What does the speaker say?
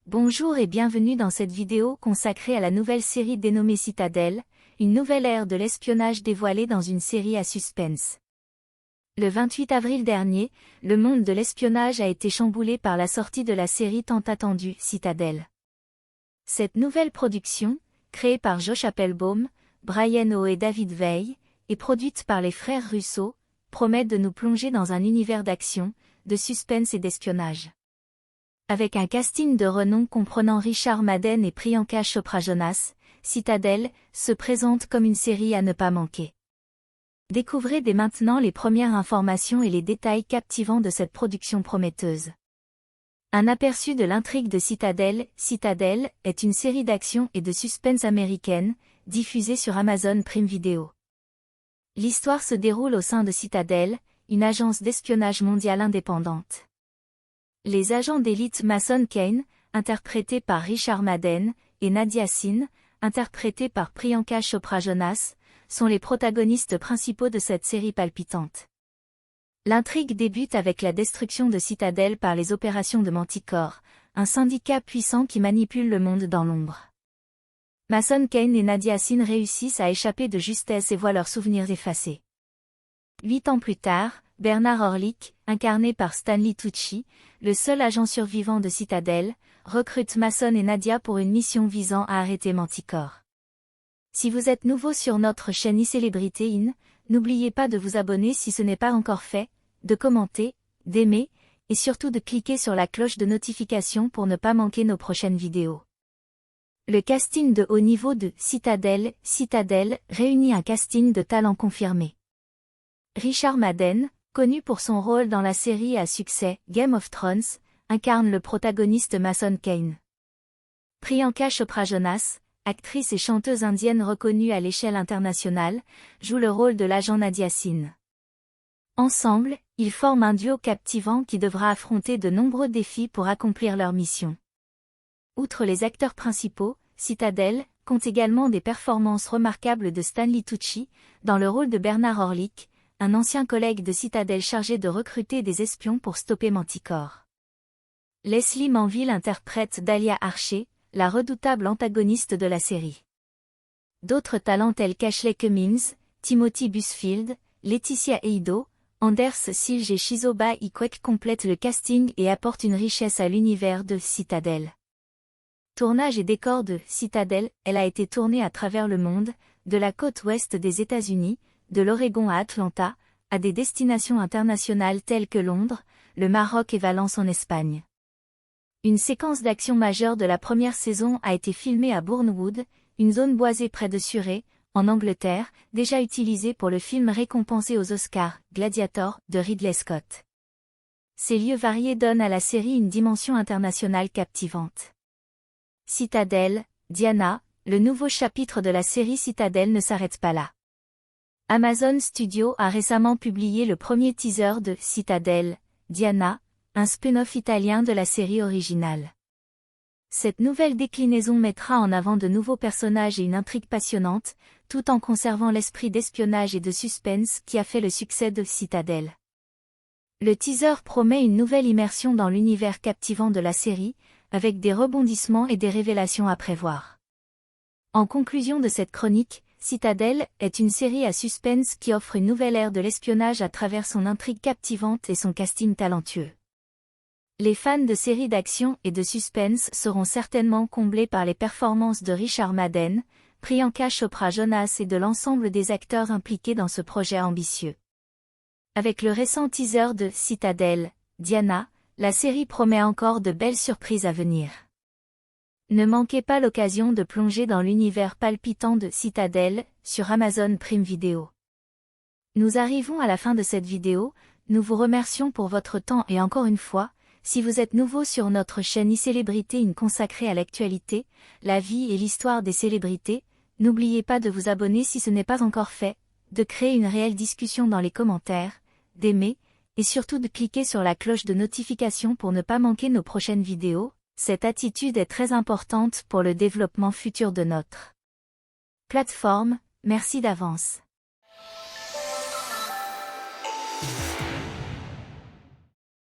Bonjour et bienvenue dans cette vidéo consacrée à la nouvelle série dénommée Citadel, une nouvelle ère de l'espionnage dévoilée dans une série à suspense. Le 28 avril dernier, le monde de l'espionnage a été chamboulé par la sortie de la série tant attendue Citadel. Cette nouvelle production, créée par Josh Applebaum, Brian O et David Veil, et produite par les frères Russo, promet de nous plonger dans un univers d'action, de suspense et d'espionnage. Avec un casting de renom comprenant Richard Madden et Priyanka Chopra Jonas, Citadel se présente comme une série à ne pas manquer. Découvrez dès maintenant les premières informations et les détails captivants de cette production prometteuse. Un aperçu de l'intrigue de Citadel. Citadel est une série d'action et de suspense américaine, diffusée sur Amazon Prime Video. L'histoire se déroule au sein de Citadel, une agence d'espionnage mondiale indépendante. Les agents d'élite Mason Kane, interprétés par Richard Madden, et Nadia Sin, interprétée par Priyanka Chopra Jonas, sont les protagonistes principaux de cette série palpitante. L'intrigue débute avec la destruction de Citadel par les opérations de Manticore, un syndicat puissant qui manipule le monde dans l'ombre. Mason Kane et Nadia Sin réussissent à échapper de justesse et voient leurs souvenirs effacés. 8 ans plus tard, Bernard Orlick, incarné par Stanley Tucci, le seul agent survivant de Citadel, recrute Mason et Nadia pour une mission visant à arrêter Manticore. Si vous êtes nouveau sur notre chaîne iCélébrité In, n'oubliez pas de vous abonner si ce n'est pas encore fait, de commenter, d'aimer, et surtout de cliquer sur la cloche de notification pour ne pas manquer nos prochaines vidéos. Le casting de haut niveau de Citadel réunit un casting de talents confirmés. Richard Madden, connu pour son rôle dans la série à succès Game of Thrones, incarne le protagoniste Mason Kane. Priyanka Chopra Jonas, actrice et chanteuse indienne reconnue à l'échelle internationale, joue le rôle de l'agent Nadia Sin. Ensemble, ils forment un duo captivant qui devra affronter de nombreux défis pour accomplir leur mission. Outre les acteurs principaux, Citadel compte également des performances remarquables de Stanley Tucci, dans le rôle de Bernard Orlick, un ancien collègue de Citadel chargé de recruter des espions pour stopper Manticore. Leslie Manville interprète Dahlia Archer, la redoutable antagoniste de la série. D'autres talents tels qu'Ashley Cummings, Timothy Busfield, Laetitia Eido, Anders Silge et Shizoba Ikwek complètent le casting et apportent une richesse à l'univers de Citadel. Tournage et décor de Citadel, elle a été tournée à travers le monde, de la côte ouest des États-Unis, de l'Oregon à Atlanta, à des destinations internationales telles que Londres, le Maroc et Valence en Espagne. Une séquence d'action majeure de la première saison a été filmée à Bournewood, une zone boisée près de Surrey, en Angleterre, déjà utilisée pour le film récompensé aux Oscars, Gladiator, de Ridley Scott. Ces lieux variés donnent à la série une dimension internationale captivante. Citadel, Diana, le nouveau chapitre de la série Citadel ne s'arrête pas là. Amazon Studios a récemment publié le premier teaser de Citadel, Diana, un spin-off italien de la série originale. Cette nouvelle déclinaison mettra en avant de nouveaux personnages et une intrigue passionnante, tout en conservant l'esprit d'espionnage et de suspense qui a fait le succès de Citadel. Le teaser promet une nouvelle immersion dans l'univers captivant de la série, avec des rebondissements et des révélations à prévoir. En conclusion de cette chronique, Citadel est une série à suspense qui offre une nouvelle ère de l'espionnage à travers son intrigue captivante et son casting talentueux. Les fans de séries d'action et de suspense seront certainement comblés par les performances de Richard Madden, Priyanka Chopra Jonas et de l'ensemble des acteurs impliqués dans ce projet ambitieux. Avec le récent teaser de Citadel, Diana, la série promet encore de belles surprises à venir. Ne manquez pas l'occasion de plonger dans l'univers palpitant de Citadel, sur Amazon Prime Video. Nous arrivons à la fin de cette vidéo, nous vous remercions pour votre temps et encore une fois, si vous êtes nouveau sur notre chaîne iCélébrité In consacrée à l'actualité, la vie et l'histoire des célébrités, n'oubliez pas de vous abonner si ce n'est pas encore fait, de créer une réelle discussion dans les commentaires, d'aimer, et surtout de cliquer sur la cloche de notification pour ne pas manquer nos prochaines vidéos. Cette attitude est très importante pour le développement futur de notre plateforme. Merci d'avance.